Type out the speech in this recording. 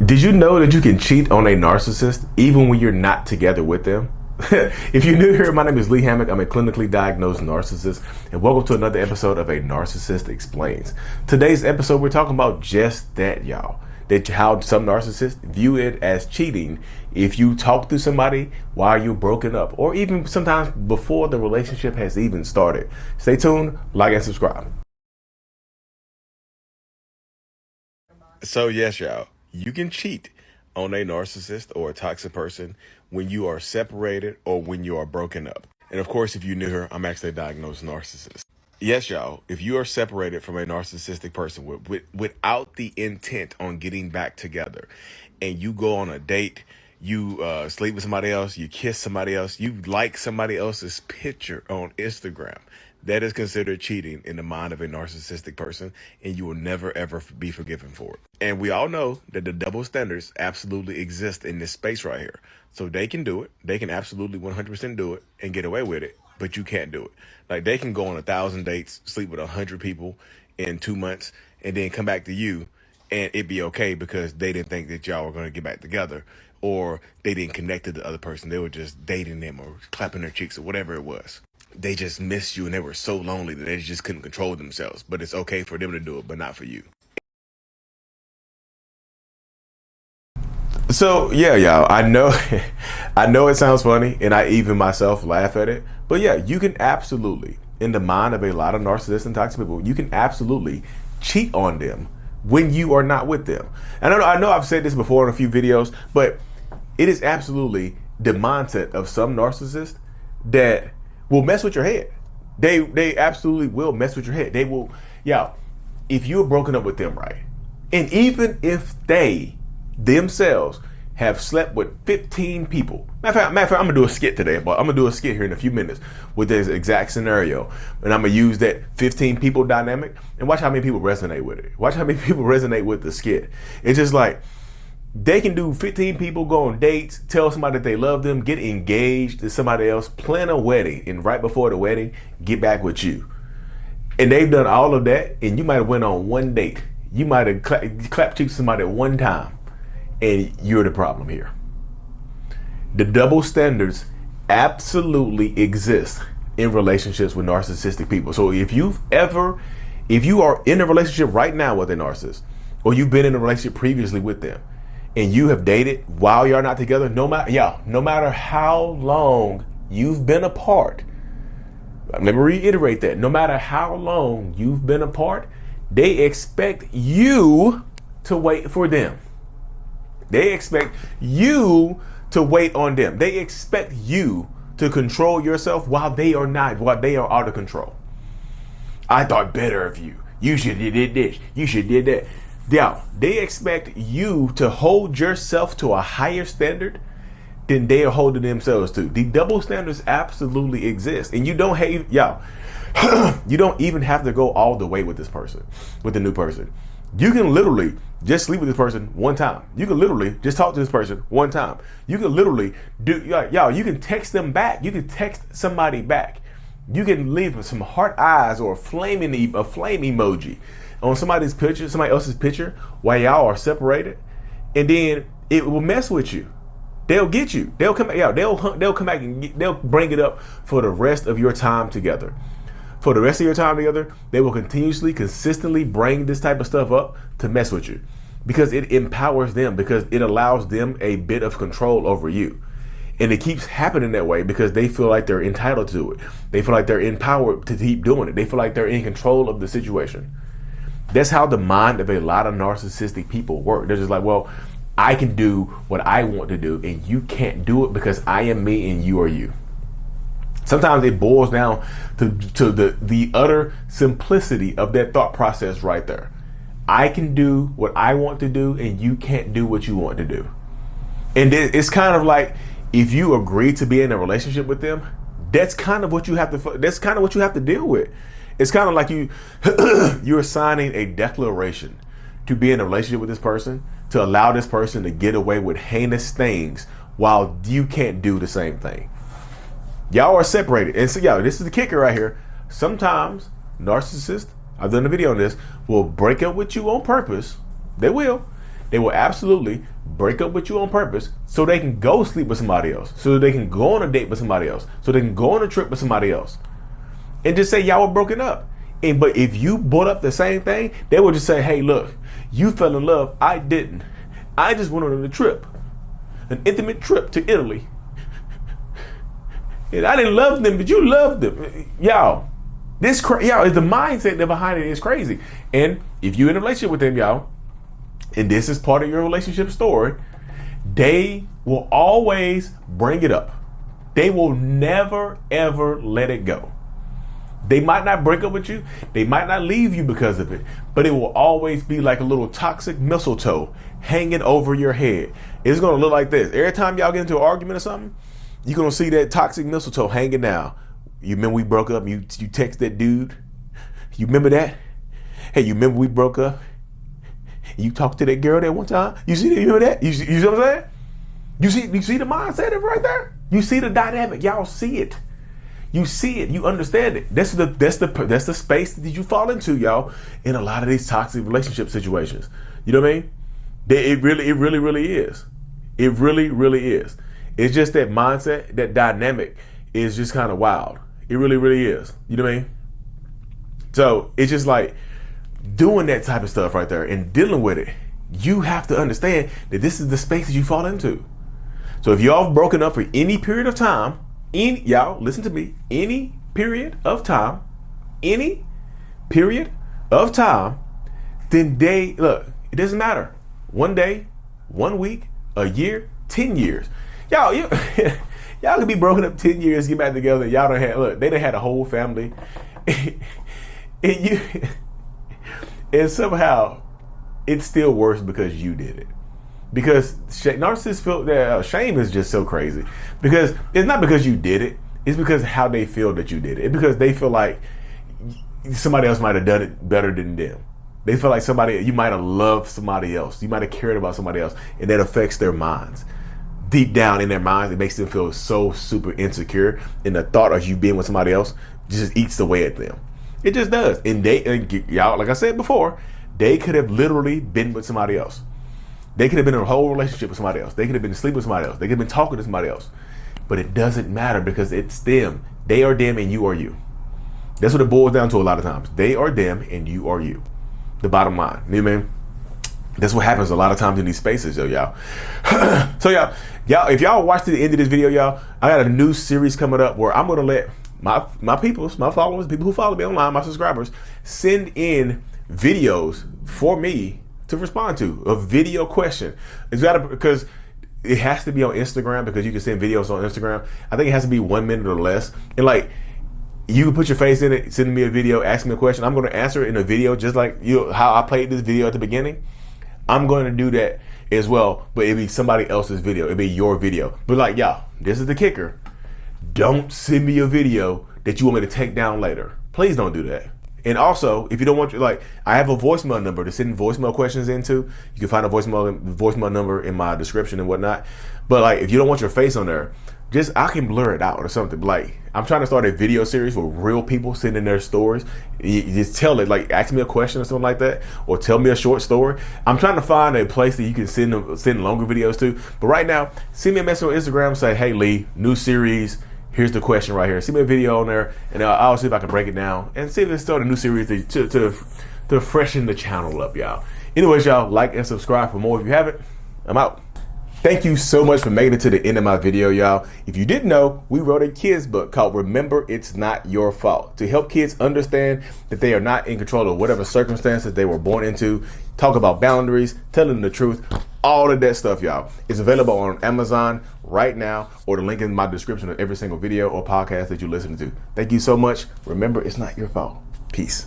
Did you know that you can cheat on a narcissist even when you're not together with them? If you're new here, my name is Lee Hammock. I'm a clinically diagnosed narcissist, and welcome to another episode of A Narcissist Explains. Today's episode, we're talking about just that, y'all. That how some narcissists view it as cheating if you talk to somebody while you're broken up, or even sometimes before the relationship has even started. Stay tuned, like and subscribe. So yes, y'all, you can cheat on a narcissist or a toxic person when you are separated or when you are broken up. And of course, if you're new here, I'm actually a diagnosed narcissist. Yes, y'all, if you are separated from a narcissistic person without the intent on getting back together, and you go on a date, you sleep with somebody else, you kiss somebody else, you like somebody else's picture on Instagram, that is considered cheating in the mind of a narcissistic person, and you will never ever be forgiven for it. And we all know that the double standards absolutely exist in this space right here. So they can do it. They can absolutely 100% do it and get away with it, but you can't do it. Like, they can go on 1,000 dates, sleep with 100 people in 2 months, and then come back to you and it'd be okay because they didn't think that y'all were going to get back together, or they didn't connect to the other person. They were just dating them or clapping their cheeks or whatever it was. They just missed you and they were so lonely that they just couldn't control themselves. But it's okay for them to do it, but not for you. So yeah, y'all, I know I know it sounds funny, and I even myself laugh at it, but yeah, you can absolutely, in the mind of a lot of narcissists and toxic people, you can absolutely cheat on them when you are not with them. And I know I've said this before in a few videos, but it is absolutely the mindset of some narcissists that will mess with your head. They absolutely will mess with your head. They will, yeah, if you're broken up with them, right? And even if they themselves have slept with 15 people. Matter of fact, I'm gonna do a skit today, but I'm gonna do a skit here in a few minutes with this exact scenario. And I'm gonna use that 15 people dynamic and watch how many people resonate with it. Watch how many people resonate with the skit. It's just like, they can do 15 people, go on dates, tell somebody that they love them, get engaged to somebody else, plan a wedding, and right before the wedding, get back with you. And they've done all of that, and you might have went on one date. You might have clapped cheeks to somebody one time, and you're the problem here. The double standards absolutely exist in relationships with narcissistic people. So if you are in a relationship right now with a narcissist, or you've been in a relationship previously with them, and you have dated while you're not together, no matter how long you've been apart, let me reiterate that, no matter how long you've been apart, they expect you to wait for them. They expect you to wait on them. They expect you to control yourself while they are not, while they are out of control. I thought better of you. You should have did this. You should did that. Yeah, they expect you to hold yourself to a higher standard than they are holding themselves to. The double standards absolutely exist, and you don't hate, y'all. You don't even have to go all the way with this person, with the new person. You can literally just sleep with this person one time. You can literally just talk to this person one time. You can literally do, y'all, you can text them back. You can text somebody back. You can leave some heart eyes or a flame emoji on somebody's picture, somebody else's picture, while y'all are separated, and then it will mess with you. They'll get you. They'll come, yeah, they'll come back and they'll bring it up for the rest of your time together. For the rest of your time together, they will consistently bring this type of stuff up to mess with you, because it empowers them, because it allows them a bit of control over you. And it keeps happening that way because they feel like they're entitled to it. They feel like they're empowered to keep doing it. They feel like they're in control of the situation. That's how the mind of a lot of narcissistic people work. They're just like, well, I can do what I want to do, and you can't do it because I am me and you are you. Sometimes it boils down to the utter simplicity of that thought process right there. I can do what I want to do, and you can't do what you want to do. And it's kind of like, if you agree to be in a relationship with them, that's kind of what you have to deal with. It's kind of like you're signing a declaration to be in a relationship with this person, to allow this person to get away with heinous things while you can't do the same thing. Y'all are separated. And so, y'all, this is the kicker right here. Sometimes narcissists, I've done a video on this, will break up with you on purpose. They will. They will absolutely break up with you on purpose so they can go sleep with somebody else, so they can go on a date with somebody else, so they can go on a trip with somebody else, and just say y'all were broken up. But if you brought up the same thing, they will just say, hey, look, you fell in love. I didn't. I just went on a trip, an intimate trip to Italy. And I didn't love them, but you loved them. Y'all, the mindset behind it is crazy. And if you're in a relationship with them, y'all, and this is part of your relationship story, they will always bring it up. They will never, ever let it go. They might not break up with you. They might not leave you because of it, but it will always be like a little toxic mistletoe hanging over your head. It's going to look like this. Every time y'all get into an argument or something, you're going to see that toxic mistletoe hanging down. You remember we broke up? You text that dude? You remember that? Hey, you remember we broke up? You talked to that girl that one time? You see that? You remember that? You see what I'm saying? You see the mindset of right there? You see the dynamic. Y'all see it. You see it. You understand it. That's the space that you fall into, y'all, in a lot of these toxic relationship situations. You know what I mean? It really is. It really is. It's just that mindset, that dynamic is just kind of wild. It really is. You know what I mean? So it's just like doing that type of stuff right there and dealing with it. You have to understand that this is the space that you fall into. So if y'all have broken up for any period of time, y'all listen to me, any period of time, then look, it doesn't matter. 1 day, 1 week, a year, 10 years. Y'all could be broken up 10 years, get back together, and y'all they done had a whole family. And somehow it's still worse because you did it. Because narcissists feel that shame is just so crazy. Because it's not because you did it. It's because how they feel that you did it. It's because they feel like somebody else might have done it better than them. They feel like you might have loved somebody else. You might have cared about somebody else. And that affects their minds. Deep down in their minds, it makes them feel so super insecure. And the thought of you being with somebody else just eats away at them. It just does. And y'all, like I said before, they could have literally been with somebody else. They could have been in a whole relationship with somebody else. They could have been asleep with somebody else. They could have been talking to somebody else. But it doesn't matter because it's them. They are them and you are you. That's what it boils down to a lot of times. They are them and you are you. The bottom line. You know what I mean? That's what happens a lot of times in these spaces, y'all. So y'all, if y'all watch to the end of this video, y'all, I got a new series coming up where I'm going to let my peoples, my followers, people who follow me online, my subscribers, send in videos for me to respond to, a video question. Because it has to be on Instagram because you can send videos on Instagram. I think it has to be 1 minute or less. And like, you can put your face in it, send me a video, ask me a question. I'm going to answer it in a video just like how I played this video at the beginning. I'm going to do that as well, but it'll be somebody else's video. It'll be your video. But like, y'all, this is the kicker. Don't send me a video that you want me to take down later. Please don't do that. And also, if you don't want I have a voicemail number to send voicemail questions into. You can find a voicemail number in my description and whatnot. But like, if you don't want your face on there, I can blur it out or something. Like, I'm trying to start a video series with real people sending their stories. You just tell it, like, ask me a question or something like that, or tell me a short story. I'm trying to find a place that you can send longer videos to. But right now, send me a message on Instagram, say, hey Lee, new series. Here's the question right here. Send me a video on there, and I'll see if I can break it down and see if it's start a new series to freshen the channel up, y'all. Anyways, y'all, like and subscribe for more if you haven't. I'm out. Thank you so much for making it to the end of my video, y'all. If you didn't know, we wrote a kids book called Remember It's Not Your Fault to help kids understand that they are not in control of whatever circumstances they were born into, talk about boundaries, tell them the truth, all of that stuff, y'all. It's available on Amazon right now, or the link in my description of every single video or podcast that you listen to. Thank you so much. Remember, it's not your fault. Peace.